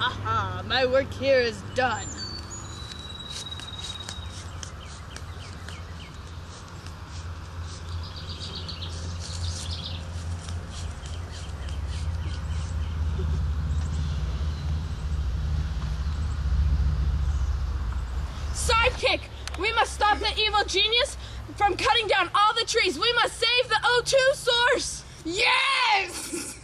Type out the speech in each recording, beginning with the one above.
Haha, my work here is done. Sidekick! We must stop the evil genius from cutting down all the trees. We must save the O2 source! Yes!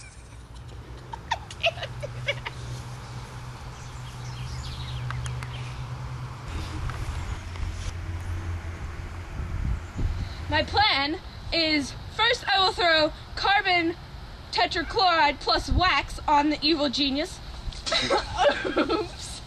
My plan is, first I will throw carbon tetrachloride plus wax on the evil genius. Oops.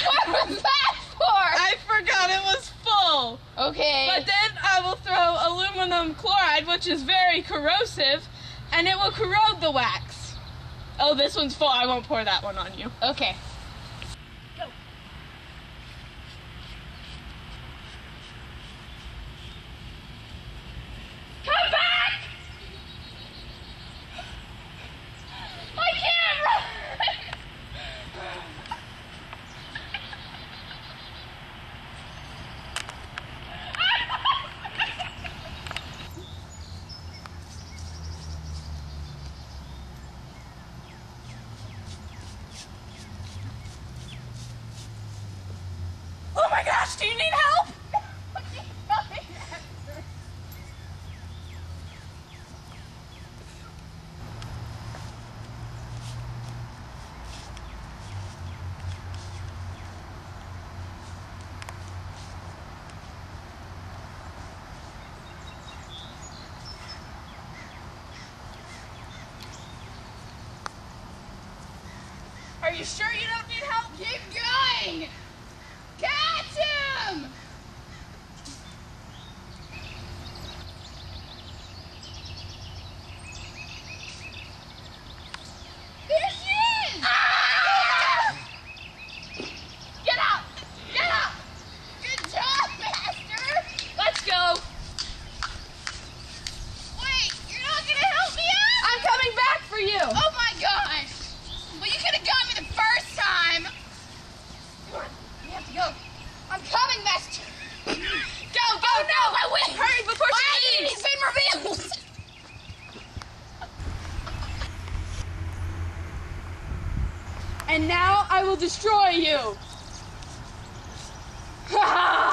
What was that for? I forgot it was full. Okay. But then I will throw aluminum chloride, which is very corrosive, and it will corrode the wax. Oh, this one's full. I won't pour that one on you. Okay. Go. Come back! I can't run! Oh my gosh, do you need help? Are you sure you don't need help? Keep going! Catch him! There she is! Ah! Get out! Get out! Good job, Master! Let's go. Wait, you're not gonna help me out? I'm coming back for you. Oh my gosh! Well, you could have got me the first time! Come on, we have to go. I'm coming, Master! Go, go, oh, no! I win! Hurry before she He's leaves. been revealed! And now I will destroy you. Ha ha!